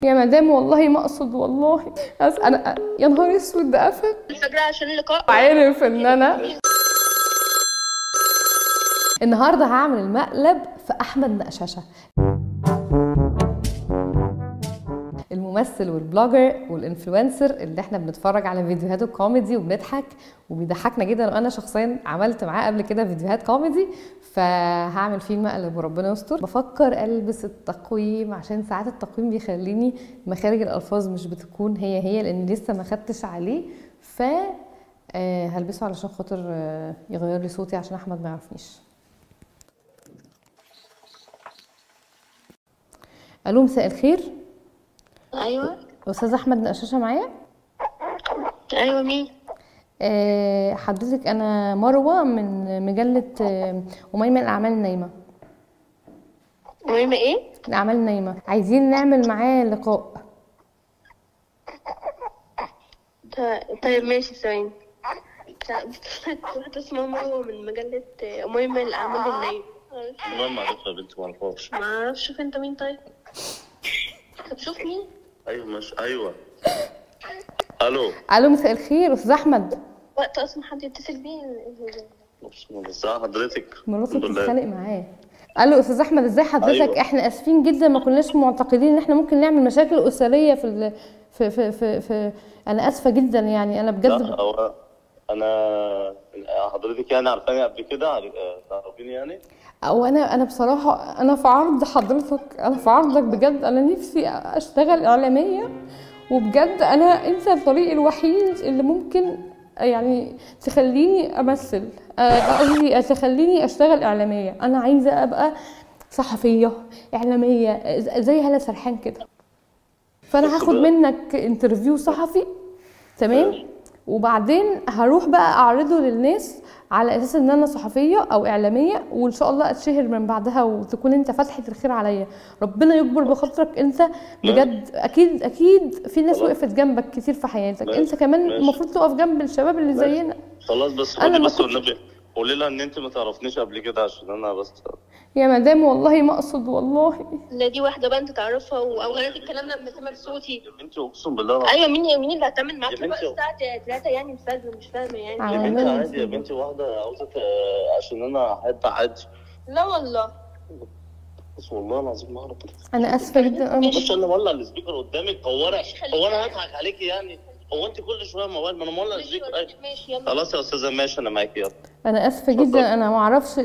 يا مدام والله ما اقصد والله. بس انا يا نهار اسود ده قفل الفجر عشان اللقاء. عارف ان انا النهارده هعمل المقلب في احمد نقششه، الممثل والبلوجر والانفلونسر اللي احنا بنتفرج على فيديوهاته كوميدي وبنضحك وبيضحكنا جدا، وانا شخصيا عملت معاه قبل كده فيديوهات كوميدي، فهعمل فيه المقلب وربنا يستر. بفكر البس التقويم عشان ساعات التقويم بيخليني مخارج الالفاظ مش بتكون هي لاني لسه ما خدتش عليه، ف هلبسه علشان خاطر يغير لي صوتي عشان احمد ما يعرفنيش. الو، مساء الخير. ايوه استاذ احمد نقششه معايا؟ ايوه مين؟ حضرتك انا مروه من مجله أميمة الاعمال النايمه. مهمة ايه؟ الاعمال النايمه، عايزين نعمل معاه لقاء. طيب ماشي ثواني. واحدة اسمها مروة من مجلة مهمة الأعمال النايمة. والله ما اعرفها يا بنت، ما اعرفهاش. ما اعرفش. شوف انت مين طيب؟ طب شوف مين؟ ايوه مش ايوه. الو الو، مساء الخير. استاذ احمد، وقت اصلا حد يتصل بيه. بس حضرتك مراتي بتتخانق معاه. الو استاذ احمد، ازاي حضرتك؟ أيوة. احنا اسفين جدا، ما كناش معتقدين ان احنا ممكن نعمل مشاكل اسريه في انا اسفه جدا يعني، انا بجد. لا هو انا حضرتك يعني عارفاني قبل كده، تعرفيني يعني. او انا بصراحه انا في عرض حضرتك، انا في عرضك بجد، انا نفسي اشتغل اعلاميه، وبجد انت الطريق الوحيد اللي ممكن يعني تخليني امثل، قصدي تخليني اشتغل اعلاميه. انا عايزه ابقى صحفيه اعلاميه زي هالة سرحان كده، فانا هاخد منك انترفيو صحفي، تمام؟ وبعدين هروح بقى اعرضه للناس على اساس ان انا صحفيه او اعلاميه، وان شاء الله اتشهر من بعدها وتكون انت فتحه الخير عليا. ربنا يكبر بخاطرك انت بجد. اكيد في ناس وقفت جنبك كتير في حياتك، انت كمان المفروض تقف جنب الشباب اللي زينا. خلاص بس أنا بس والنبي قولي لها ان انت ما تعرفنيش قبل كده عشان انا بس. يا مدام والله ما اقصد والله. لا دي واحدة بقى انت تعرفها واوغلت الكلام لما سمعت صوتي. يا بنتي اقسم بالله. ايوه مين اللي هتعمل معاك يا بنتي الساعة 3 يعني الفجر؟ مش فاهمة يعني. يا بنتي عادي يا بنتي، واحده عاوزه عشان انا احب عادي. لا والله. بس والله العظيم ما اعرف. انا اسفه جدا. انا مش انا مولع السبيكر قدامك. هو انا هضحك عليكي يعني؟ هو انت كل شويه موبايل؟ ما انا مولع السبيكر. ماشي يلا. خلاص يا استاذه ماشي، انا معاكي يلا. انا اسفه جدا، انا ما اعرفش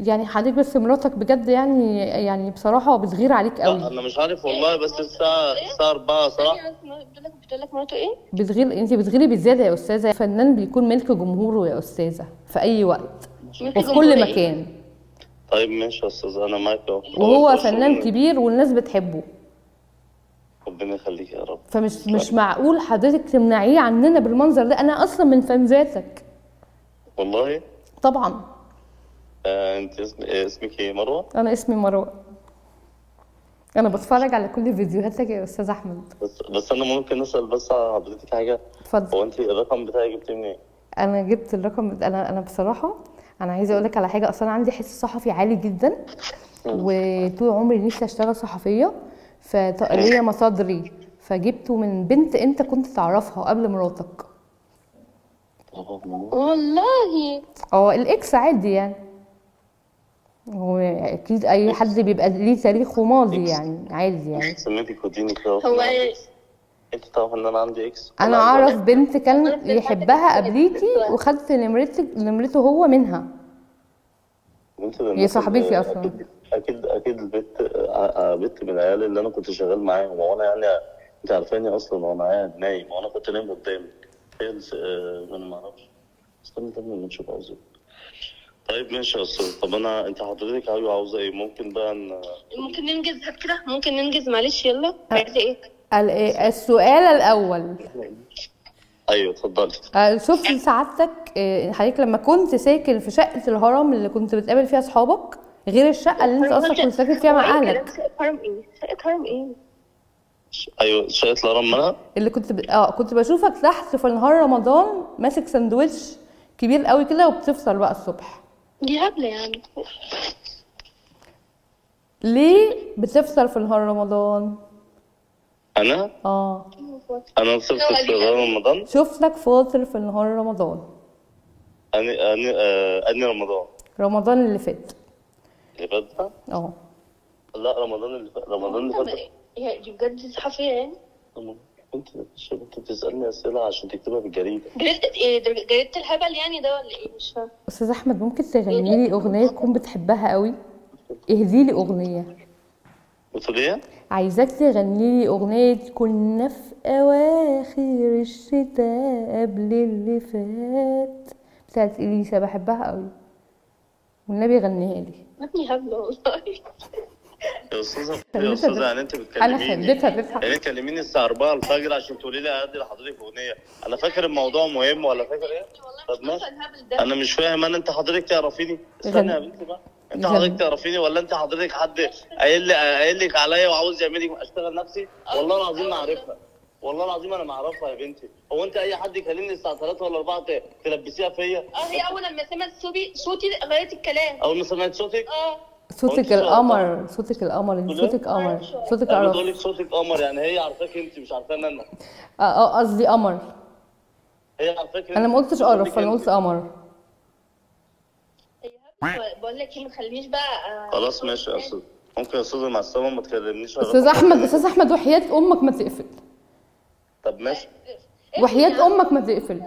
يعني حضرتك، بس مراتك بجد يعني بصراحه بتغير عليك قوي. لا انا مش عارف والله، بس الساعه 4 صراحه. بتقول لك مراته ايه؟ انت بتغيري بزياده يا استاذه. الفنان بيكون ملك جمهوره يا استاذه في اي وقت وفي كل مكان. طيب ماشي يا استاذه، انا معاك اهو. وهو فنان كبير والناس بتحبه. ربنا يخليك يا رب. مش معقول حضرتك تمنعيه عننا بالمنظر ده. انا اصلا من فانزاتك والله. طبعا. انت اسمك ايه؟ مروه؟ انا اسمي مروه. انا بتفرج على كل فيديوهاتك يا استاذ احمد. بس انا ممكن اسال بس حضرتك حاجه؟ اتفضل. هو انت الرقم بتاعي جبتيه منين؟ انا جبت الرقم. انا بصراحه انا عايزه اقول لك على حاجه. اصلا عندي حس صحفي عالي جدا، وطول عمري نفسي اشتغل صحفيه، فليا مصادري، فجبته من بنت انت كنت تعرفها قبل مراتك. والله الاكس عادي يعني. هو اكيد اي حد بيبقى ليه تاريخ وماضي يعني، عادي يعني. سميتك ودينك كده. هو ايه؟ انت تعرف ان انا عندي اكس؟ انا اعرف بنت كان يحبها قبليكي وخدت نمرته هو منها. هي صاحبتي اصلا. اكيد بنت من العيال اللي انا كنت شغال معاهم، وانا يعني انت عارفاني اصلا وانا قاعد نايم، وانا كنت نايم قدامك. انا ما اعرفش. استنى ما نشوف عاوز. طيب ماشي يا استاذ. طب انت حضرتك عاوزه ايه؟ ممكن بقى ممكن ننجز كده، ممكن ننجز معلش. يلا عايزه ايه؟ السؤال الاول. ايوه اتفضلي. شفت سعادتك حضرتك لما كنت ساكن في شقه الهرم اللي كنت بتقابل فيها اصحابك، غير الشقه اللي انت اصلا كنت ساكن فيها مع اهلك؟ شقه هرم ايه؟ شقه هرم ايه؟ ايوه شقه الهرم منها اللي كنت بشوفك تحت في نهار رمضان ماسك سندوتش كبير قوي كده وبتفطر بقى الصبح. دي هبله يعني. ليه بتفطر في نهار رمضان؟ انا اه انا وصلت في رمضان. شفتك فاطر في نهار رمضان. اني رمضان اللي فات. اللي فات ده؟ اه لا رمضان اللي فات، رمضان اللي فات. هي دي بجد صحفية يعني؟ انت بتسألني اسئله عشان تكتبها في الجريده. جريدة ايه؟ جريدة الهبل يعني ده ولا ايه؟ مش فاهم. استاذ احمد ممكن تغني لي اغنيه تكون بتحبها قوي؟ اهدي لي اغنيه. بتقول ايه؟ عايزاك تغني لي اغنيه كنا في اواخر الشتاء قبل اللي فات بتاعت اليسا، بحبها قوي والنبي غنيها لي. يا ابني هبل والله. يا استاذه يعني انت انا بتكلميني خليتها تضحك. يعني تكلميني الساعه 4 الفجر عشان تقولي لي ادي لحضرتك اغنيه؟ انا فاكر الموضوع مهم ولا فاكر ايه؟ طب ماشي، انا مش فاهم. انت حضرتك تعرفيني؟ استنى يا بنتي بقى، انت حضرتك تعرفيني ولا انت حضرتك حد قايل لك عليا وعاوز يعمل لي اشتغل نفسي؟ والله العظيم ما عارفها، والله العظيم انا ما اعرفها يا بنتي. هو انت اي حد يكلمني الساعه 3 ولا 4 تلبسيها فيا؟ هي اول لما سمعت صوتي غيرت الكلام. اول ما سمعت صوتك؟ صوتك القمر، صوتك القمر، انت صوتك قمر، صوتك انا قرف. بقول لك صوتك قمر، يعني هي عارفاك انت مش عارفاني انا. قصدي قمر. هي عارفاك. انا ما قلتش قرف، انا قلت قمر. بقول لك ايه، ما تخلينيش بقى. خلاص ماشي يا استاذ، ممكن يا استاذ مع السلامه ما تكلمنيش. استاذ احمد وحياة امك ما تقفل. طب ماشي. وحياة امك ما تقفل.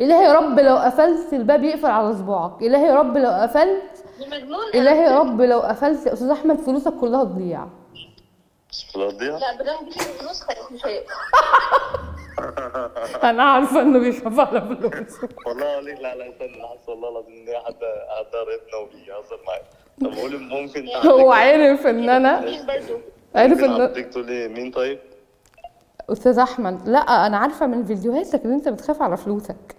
الهي يا رب لو قفلت الباب يقفل على صباعك. الهي يا رب لو قفلت. الهي يا رب لو قفلت يا استاذ احمد فلوسك كلها تضيع. كلها تضيع؟ لا بدل ما فلوس مش هيقفل. انا عارفه انه بيخاف على فلوسه. والله اقول لك لا استنى، انا حاسس والله العظيم ان حد قريتنا وبيهزر معايا. طب قولي ممكن هو عارف ان انا عارف ان حضرتك تقولي مين طيب؟ استاذ احمد. لا انا عارفه من فيديوهاتك ان انت بتخاف على فلوسك.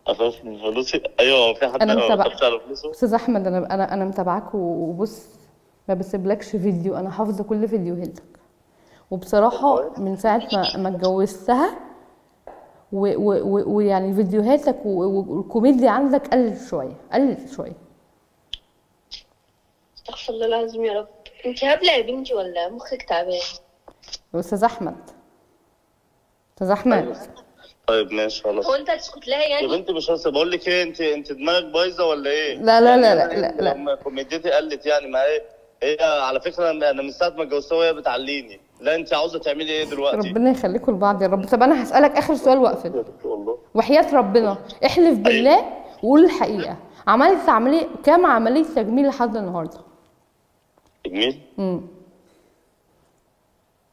اخاف من فلوسي؟ ايوه في حد ما بيخافش على فلوسه؟ استاذ احمد انا متابعاك وبص ما بسيبلكش فيديو، انا حافظه كل فيديوهاتك. وبصراحه من ساعه ما اتجوزتها ويعني فيديوهاتك والكوميديا عندك قلت شويه. استغفر الله العظيم يا رب. انت هبله يا بنتي ولا مخك تعبان؟ استاذ احمد. طيب ماشي خلاص. هو انت هتسكت لها يعني؟ يا بنتي مش هسه، بقول لك ايه، انت دماغك بايظه ولا ايه؟ لا لما كوميديتي قلت يعني ما هي على فكره انا من ساعه ما اتجوزتها وهي بتعليني. لا انت عاوزه تعملي ايه دلوقتي؟ ربنا يخليكم لبعض يا رب. طب انا هسالك اخر سؤال واقفل. وحياه ربنا احلف بالله وقول الحقيقه، عملت كام عمليه تجميل لحد النهارده؟ تجميل؟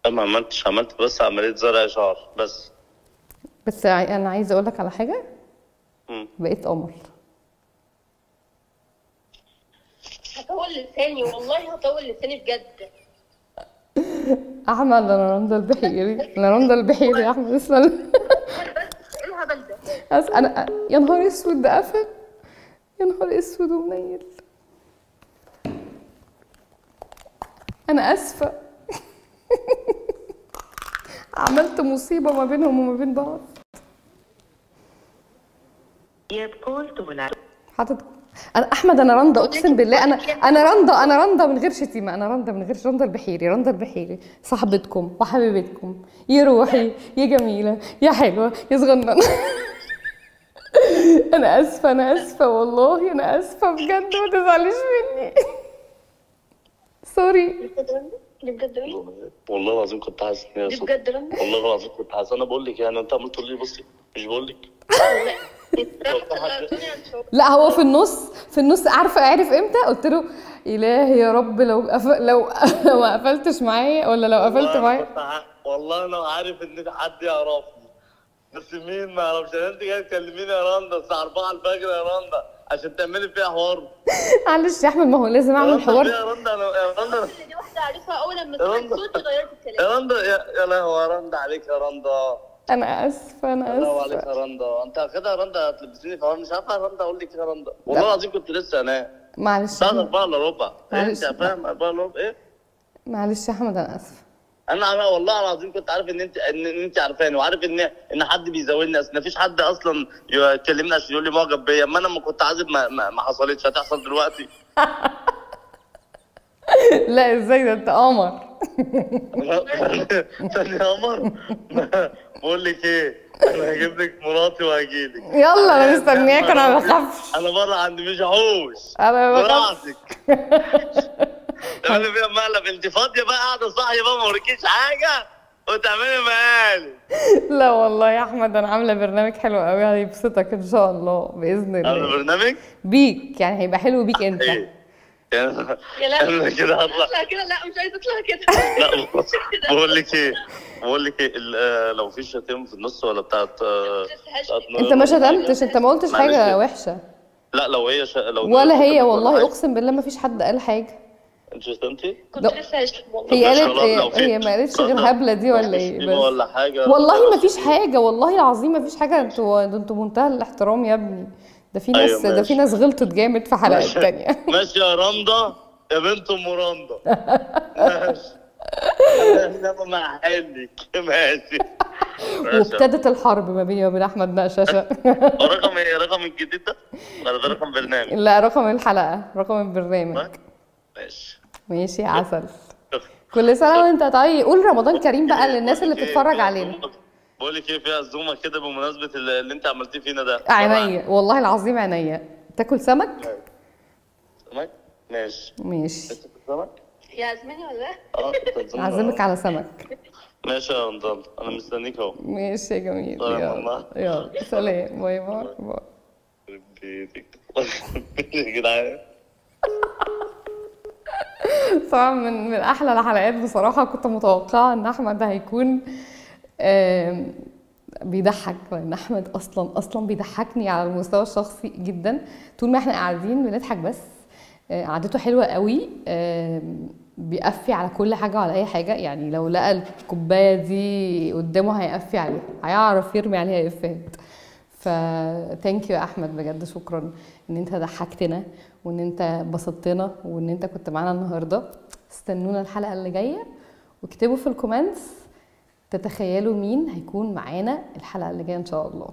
ما عملت بس عمليه زرع شعر بس انا عايزه اقول لك على حاجه. بقيت قمر. هطول لساني والله، هطول لساني بجد. احمد انا رندا البحيري يا احمد اسمع. ايه الهبل ده؟ انا يا نهار اسود ده قفل، يا نهار اسود ومنيل. انا اسفه. عملت مصيبه ما بينهم وما بين بعض. حاطط احمد انا رندا اقسم بالله. انا رندا من غير شتيمه. انا رندا من غير رندا البحيري صاحبتكم وحبيبتكم يا روحي يا جميله يا حلوه يا صغننه. انا اسفه والله، انا اسفه بجد ما تزعليش مني. سوري. بجد والله العظيم كنت حاسس ان هي صوت. والله العظيم كنت حاسس. انا بقول لك يعني انت عمال تقول لي بصي مش بقول لك. لا هو في النص عارف امتى قلت له الهي يا رب لو ما قفلتش معايا ولا لو قفلت معايا. والله انا عارف ان حد يعرفني بس مين ما يعرفش. انت جاي تكلميني يا رندا الساعه 4 الفجر يا رندا عشان تعملي فيها حوار؟ معلش يا احمد ما هو لازم اعمل حوار. يا رندا يا رندا دي واحده عارفها اول لما سمعت صوتي غيرت الكلام. يا رندا يا لهوي يا رندا عليك يا رندا. انا اسفه الله عليك يا رندا. انت كده يا رندا هتلبسيني في حوار مش عارفه يا رندا اقول لك يا رندا. والله العظيم كنت لسه انام. معلش الساعه 4 الا ربع. انت فاهم 4 الا ربع ايه؟ معلش يا احمد انا اسفه. انا والله العظيم كنت عارف ان انت عارفاني وعارف ان حد بيزاولني. اصل مفيش حد اصلا يكلمني عشان يقول لي معجب بيا. اما انا لما كنت عازب ما حصلتش. هتحصل دلوقتي. لا ازاي ده انت قمر. ثانية يا قمر. بقول لك ايه، انا هجيب لك مراتي وهجيلك. يلا انا مستنياك، انا ما بخافش. انا بره عند مش حوش. انا ما بخافش. براحتك. تعملي فيها مقلب، انت فاضيه بقى قاعده صاحيه بقى ما وريكيش حاجه وتعملي مقالب. لا والله يا احمد، انا عامله برنامج حلو قوي هيبسطك ان شاء الله باذن الله. عامله برنامج بيك يعني، هيبقى حلو بيك انت. ايه يعني يا لا انا كده هطلع اطلع كده، لا مش عايزه اطلع كده. لا بقول لك ايه لو في شتيمه في النص ولا بتاعت انت ما شتمتش، انت ما قلتش حاجه معلش. وحشه. لا لو هي لو ولا هي، شتمت والله حاجة. اقسم بالله ما فيش حد قال حاجه. انت شتمتي؟ كنت لا. لسه هشتم والله. هي ماشي قالت خلاص، لو في- هي ما قالتش غير هبله دي ولا ايه شتيمة بس. ولا حاجه والله ما فيش حاجه، والله العظيم ما فيش حاجه. انتوا منتهى الاحترام يا ابني. ده في ناس، أيوة ده في ماشي. ناس غلطت جامد في حلقات تانية. ماشي يا رندا يا بنت ام رندا. ماشي. انما مع حلك ماشي. وابتدت الحرب ما بيني وبين احمد نقششه. رقم ايه؟ رقم الجديد ده ولا ده رقم برنامج؟ لا، رقم الحلقه، رقم البرنامج. ماشي. ماشي يا عسل. كل سنه وانت طيب. قول رمضان كريم بقى للناس اللي بتتفرج علينا. بقول لك ايه، فيها عزومه كده بمناسبه اللي انت عملتيه فينا ده. عينيا والله العظيم عينيا. تاكل سمك؟ سمك؟ ماشي. ماشي. انت سمك؟ يا عزماني ولا لا؟ اعزمك على سمك. ماشي يا رمضان، انا مستنيك اهو. ماشي يا جميل. طيب يلا والله. يلا سلام، باي باي باي. يخرب بيتك يا جدعان. طبعا من احلى الحلقات بصراحه. كنت متوقعه ان احمد هيكون بيضحك، لان احمد اصلا بيضحكني على المستوى الشخصي جدا. طول ما احنا قاعدين بنضحك بس. قعدته حلوه قوي. بيقفي على كل حاجه وعلى اي حاجه. يعني لو لقى الكوبايه دي قدامه هيقفي عليها، هيعرف يرمي عليها افيهات. ثانك يو يا احمد بجد، شكرا ان انت ضحكتنا وان انت بسطتنا وان انت كنت معانا النهارده. استنونا الحلقه اللي جايه واكتبوا في الكومنتس تتخيلوا مين هيكون معانا الحلقه اللي جايه ان شاء الله.